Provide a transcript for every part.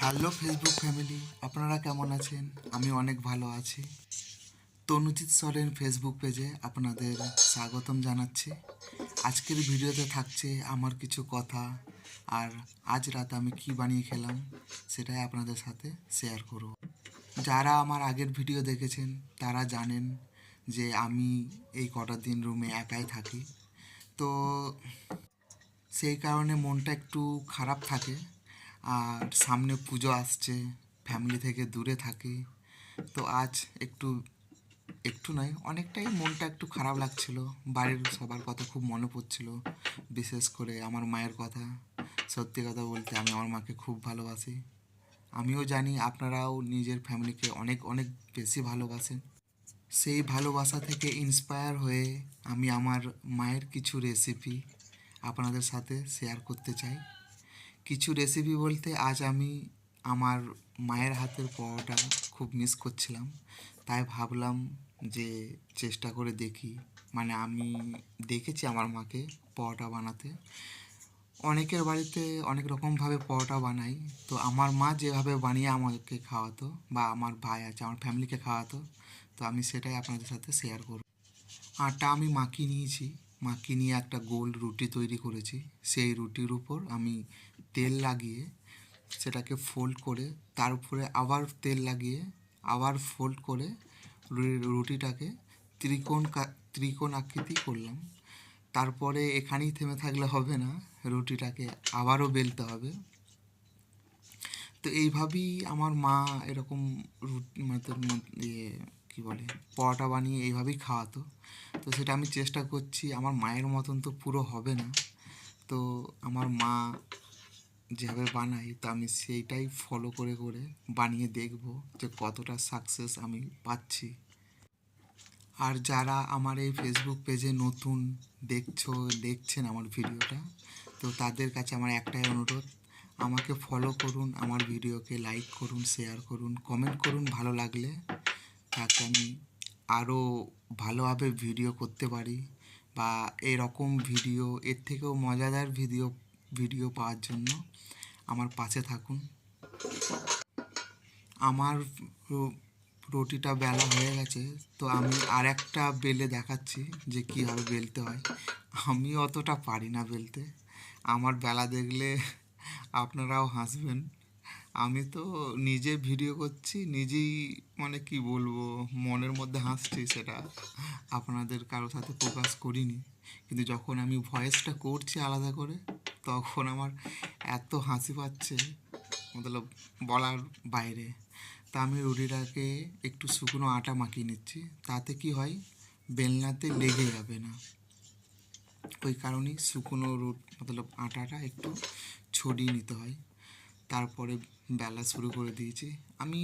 Hello Facebook family, আপনারা কেমন আছেন? আমি অনেক ভালো আছি। তনুজিৎ সরেন ফেসবুক পেজে আপনাদের স্বাগতম জানাচ্ছি। আজকের ভিডিওতে থাকছে আমার কিছু কথা, আর আজ রাত আমি কি বানিয়ে খেলাম সেটাই আপনাদের সাথে শেয়ার করব। যারা আমার আগের ভিডিও দেখেছেন তারা জানেন যে আমি এই কটা দিন রুমে একাই থাকি। তো সেই কারণে মনটা একটু খারাপ থাকে। আর সামনে পুজো আসছে, ফ্যামিলি থেকে দূরে থাকি। তো আজ একটু একটু নয়, অনেকটাই মনটা একটু খারাপ লাগছিল। বাড়ির সবার কথা খুব মনে পড়ছিল, বিশেষ করে আমার মায়ের কথা। সত্যি কথা বলতে আমি আমার মাকে খুব ভালোবাসি। আমিও জানি আপনারাও নিজের ফ্যামিলিকে অনেক অনেক বেশি ভালোবাসেন। সেই ভালোবাসা থেকে ইন্সপায়ার হয়ে আমি আমার মায়ের কিছু রেসিপি আপনাদের সাথে শেয়ার করতে চাই। কিছু রেসিপি বলতে আজ আমি আমার মায়ের হাতের পরোটা খুব মিস করছিলাম, তাই ভাবলাম যে চেষ্টা করে দেখি। মানে আমি দেখেছি আমার মাকে পরোটা বানাতে। অনেকের বাড়িতে অনেক রকমভাবে পরোটা বানাই, তো আমার মা যেভাবে বানিয়ে আমাকে খাওয়াতো বা আমার ভাই আছে আমার ফ্যামিলিকে খাওয়াতো, তো আমি সেটাই আপনাদের সাথে শেয়ার করব। আটা আমি মাখিয়ে নিয়েছি। মাখিয়ে নিয়ে একটা গোল রুটি তৈরি করেছি। সেই রুটির উপর আমি তেল লাগিয়ে সেটাকে ফোল্ড করে তার উপরে আবার তেল লাগিয়ে আবার ফোল্ড করে রুটিটাকে ত্রিকোণ আকৃতি করলাম। তারপরে এখানেই থেমে থাকলে হবে না, রুটিটাকে আবারও বেলতে হবে। তো এইভাবেই আমার মা এরকম ইয়ে কী বলে পরোটা বানিয়ে এইভাবেই খাওয়াতো। তো সেটা আমি চেষ্টা করছি, আমার মায়ের মতন তো পুরো হবে না। তো আমার মা যেভাবে বানাই তো আমি সেইটাই ফলো করে করে বানিয়ে দেখব যে কতটা সাকসেস আমি পাচ্ছি। আর যারা আমার এই ফেসবুক পেজে নতুন দেখছেন আমার ভিডিওটা, তো তাদের কাছে আমার একটাই অনুরোধ, আমাকে ফলো করুন, আমার ভিডিওকে লাইক করুন, শেয়ার করুন, কমেন্ট করুন ভালো লাগলে, তাকে আমি আরও ভালোভাবে ভিডিও করতে পারি। বা এরকম ভিডিও, এর থেকেও মজাদার ভিডিও পাওয়ার জন্য আমার পাশে থাকুন। আমার রুটিটা বেলা হয়ে গেছে, তো আমি আর একটা বেলে দেখাচ্ছি যে কীভাবে বেলতে হয়। আমি অতটা পারি না বেলতে, আমার বেলা দেখলে আপনারাও হাসবেন। আমি তো নিজে ভিডিও করছি, নিজেই মানে কি বলবো, মনের মধ্যে হাসছি, সেটা আপনাদের কারোর সাথে প্রকাশ করিনি। কিন্তু যখন আমি ভয়েসটা করছি আলাদা করে, তখন আমার এত হাসি পাচ্ছে, মতলব বলার বাইরে। তা আমি রুটিটাকে একটু শুকনো আটা মাখিয়ে নিচ্ছি, তাতে কি হয় বেলনাতে লেগে যাবে না। ওই কারণেই শুকনো মতলব আটাটা একটু ছড়িয়ে নিতে হয়। তারপরে বেলা শুরু করে দিয়েছি। আমি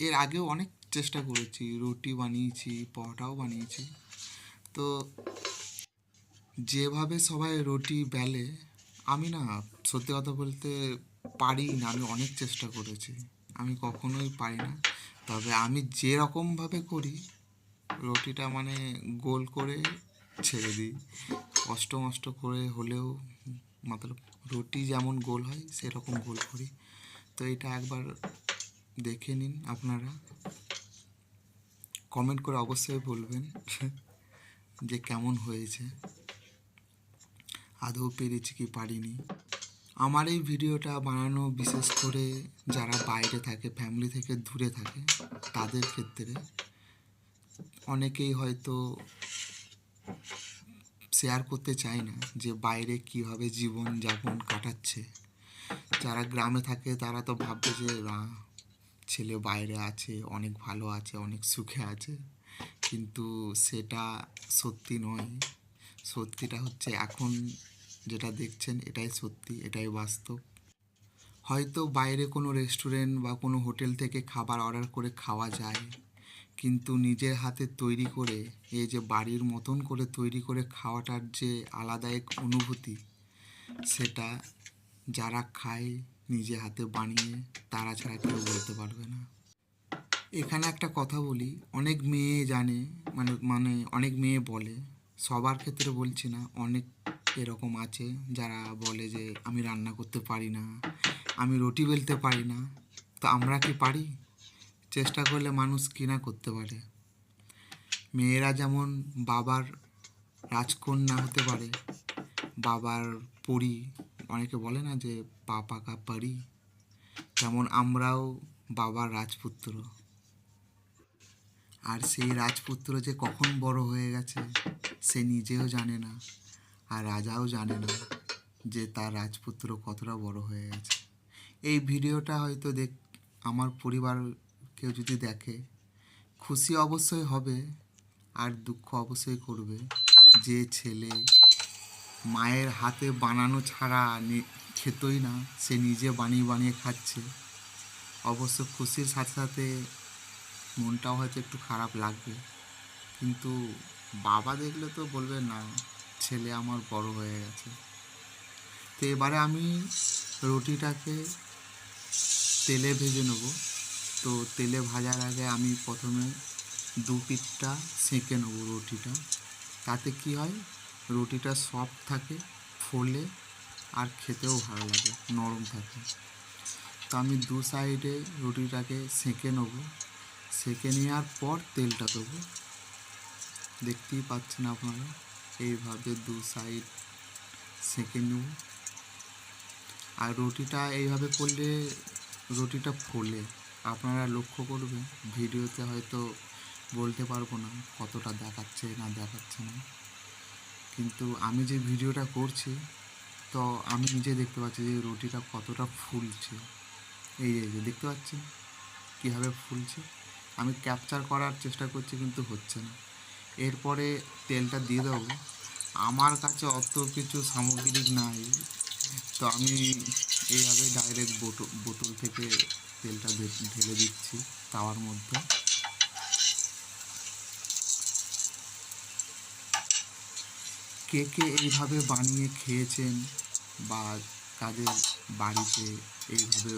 এর আগেও অনেক চেষ্টা করেছি, রুটি বানিয়েছি, পরোটাও বানিয়েছি। তো যেভাবে সবাই রুটি বেলে, আমি না, সত্যি কথা বলতে পারি না। আমি অনেক চেষ্টা করেছি, আমি কখনোই পারি না। তবে আমি যেরকমভাবে করি রুটিটা মানে গোল করে ছেড়ে দিই, কষ্ট মষ্ট করে হলেও, মতলব রুটি যেমন গোল হয় সেরকম গোল করি। তো এটা একবার দেখে নিন আপনারা, কমেন্ট করে অবশ্যই বলবেন যে কেমন হয়েছে, আদৌ পেরেছি কি পারিনি। আমার এই ভিডিওটা বানানো বিশেষ করে যারা বাইরে থাকে, ফ্যামিলি থেকে দূরে থাকে, তাদের ক্ষেত্রে। অনেকেই হয়তো শেয়ার করতে চায় না যে বাইরে কীভাবে জীবনযাপন কাটাচ্ছে। যারা গ্রামে থাকে তারা তো ভাববে যে ছেলে বাইরে আছে, অনেক ভালো আছে, অনেক সুখে আছে। কিন্তু সেটা সত্যি নয়। সত্যিটা হচ্ছে এখন যেটা দেখছেন এটাই সত্যি, এটাই বাস্তব। হয়তো বাইরে কোনো রেস্টুরেন্ট বা কোনো হোটেল থেকে খাবার অর্ডার করে খাওয়া যায়, কিন্তু নিজের হাতে তৈরি করে, এই যে বাড়ির মতন করে তৈরি করে খাওয়াটার যে আলাদা এক অনুভূতি, সেটা যারা খায় নিজে হাতে বানিয়ে তারা ছাড়া কেউ বলতে পারবে না। এখানে একটা কথা বলি, অনেক মেয়ে জানে, মানে মানে অনেক মেয়ে বলে, সবার ক্ষেত্রে বলছি না, অনেক এরকম আছে যারা বলে যে আমি রান্না করতে পারি না, আমি রুটি বেলতে পারি না, তো আমরা কি পারি? চেষ্টা করলে মানুষ কি না করতে পারে। মেয়েরা যেমন বাবার রাজকন্যা হতে পারে, বাবার পরী, অনেকে বলে না যে পাপা কা পরী, তেমন আমরাও বাবার রাজপুত্র। আর সেই রাজপুত্র যে কখন বড় হয়ে গেছে সে নিজেও জানে না, আর রাজাও জানে না যে তার রাজপুত্র কতটা বড় হয়ে গেছে। এই ভিডিওটা হয়তো আমার পরিবার কেউ যদি দেখে, খুশি অবশ্যই হবে আর দুঃখ অবশ্যই করবে যে ছেলে মায়ের হাতে বানানো ছাড়া খেতই না, সে নিজে বানিয়ে বানিয়ে খাচ্ছে। অবশ্য খুশির সাথে সাথে মনটাও হয়তো একটু খারাপ লাগবে, কিন্তু বাবা দেখলে তো বলবে না ছেলে আমার বড় হয়ে গেছে। তো এবারে আমি রুটিটাকে তেলে ভেজে নেব। তো তেলে ভাজার আগে আমি প্রথমে দু পিঠটা সেঁকে নেব রুটিটা। তাতে কি হয়, রুটিটা সফট থাকে, ফোলে, আর খেতেও ভালো লাগে, নরম থাকে। তো আমি দু সাইডে রুটিটাকে সেঁকে নেব। সেঁকে নেওয়ার পর তেলটা দেবো। দেখতেই পাচ্ছেন আপনারা, এইভাবে দু সাইড সেঁকে নেব। আর রুটিটা এইভাবে করলে রুটিটা ফোলে, আপনারা লক্ষ্য করবেন। ভিডিওতে হয়তো বলতে পারবো না কতটা দেখাচ্ছে না দেখাচ্ছে না, কিন্তু আমি যে ভিডিওটা করছি তো আমি নিজে দেখতে পাচ্ছি যে রুটিটা কতটা ফুলছে। এই যে দেখতে পাচ্ছেন কীভাবে ফুলছে। আমি ক্যাপচার করার চেষ্টা করছি কিন্তু হচ্ছে না। এরপরে তেলটা দিয়ে দেবো। আমার কাছে অত কিছু সামগ্রিক নাই, তো আমি এইভাবে ডাইরেক্ট বোতল থেকে তেলটা ঢেলে দিচ্ছি তাওয়ার মধ্যে। কে কে এইভাবে বানিয়ে খেয়েছেন বা কাদের বাড়িতে এইভাবে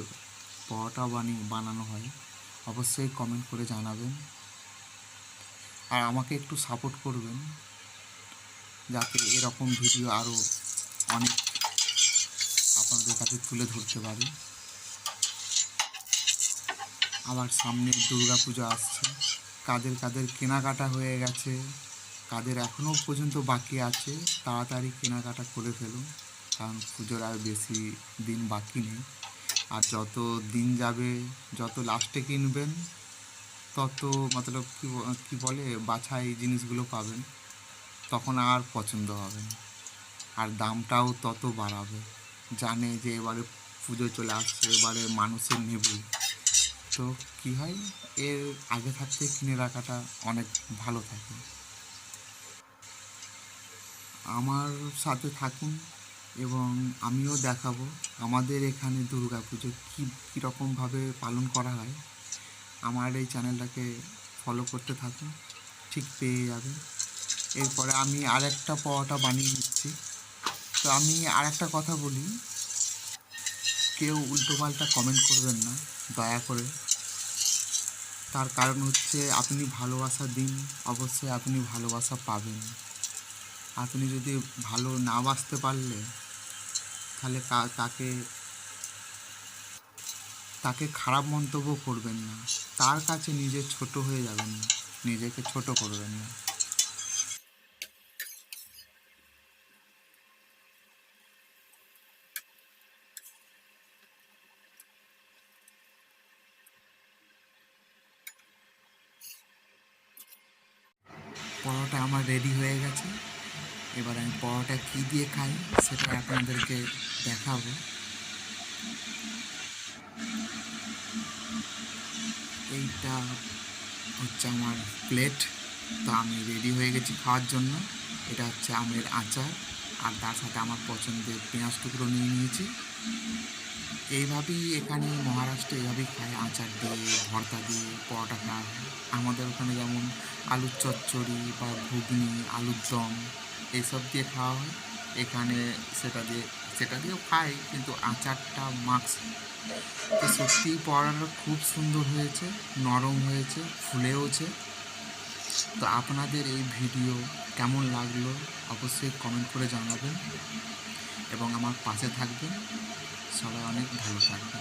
পরোটা বানানো হয় অবশ্যই কমেন্ট করে জানাবেন। আর আমাকে একটু সাপোর্ট করবেন যাতে এরকম ভিডিও আরও অনেক আপনাদের কাছে তুলে ধরতে পারি। আবার সামনে দুর্গাপূজা আসছে, কাদের কাদের কেনাকাটা হয়ে গেছে, কাদের এখনও পর্যন্ত বাকি আছে, তাড়াতাড়ি কেনাকাটা করে ফেলুন, কারণ পুজোর আর বেশি দিন বাকি নেই। আর যত দিন যাবে, যত লাস্টে কিনবেন তত মতলব কী বলে বাছাই জিনিসগুলো পাবেন, তখন আর পছন্দ হবে না, আর দামটাও তত বাড়াবে। জানে যে এবারে পুজো চলে আসছে, এবারে মানুষের নেবেই, তো কী হয় এর আগে থাকতে কিনে রাখাটা অনেক ভালো থাকে। আমার সাথে থাকুন এবং আমিও দেখাবো আমাদের এখানে দুর্গাপুজো কীরকমভাবে পালন করা হয়। আমার এই চ্যানেলটাকে ফলো করতে থাকুন, ঠিক পেয়ে যাবেন। এরপরে আমি আরেকটা পরোটা বানিয়ে নিচ্ছি। তো আমি আরেকটা কথা বলি, কেউ উল্টোপাল্টা কমেন্ট করবেন না দয়া করে। তার কারণ হচ্ছে আপনি ভালোবাসা দিন, অবশ্যই আপনি ভালোবাসা পাবেন। আপনি যদি ভালো না বাসতে পারলে তাহলে তাকে খারাপ মন্তব্য করবেন না, তার কাছে নিজে ছোট হয়ে যাবেন না, নিজেকে ছোট করবেন না। পরোটা আমার রেডি হয়ে গেছে। এবার আমি পরোটা কী দিয়ে খাই সেটা আপনাদেরকে দেখাবো। এইটা হচ্ছে আমার প্লেট, তো আমি রেডি হয়ে গেছি খাওয়ার জন্য। এটা হচ্ছে আমের আচার, আর তার সাথে আমার পছন্দের পেঁয়াজ টুকরো নিয়ে নিয়েছি। এইভাবেই এখানে মহারাষ্ট্রে এইভাবেই খায়, আচার দিয়ে, ভর্তা দিয়ে পরোটা খাওয়া হয়। আমাদের ওখানে যেমন আলুর চচ্চড়ি বা ঘুগনি, আলুর দম এইসব দিয়ে খাওয়া হয়, এখানে সেটা দিয়েও খায়, কিন্তু আচারটা মাস্ট। তো সত্যিই পরোটাটা খুব সুন্দর হয়েছে, নরম হয়েছে, ফুলেওছে। তো আপনাদের এই ভিডিও কেমন লাগলো অবশ্যই কমেন্ট করে জানাবেন এবং আমার পাশে থাকবেন। সবাই অনেক ভালো থাকবেন।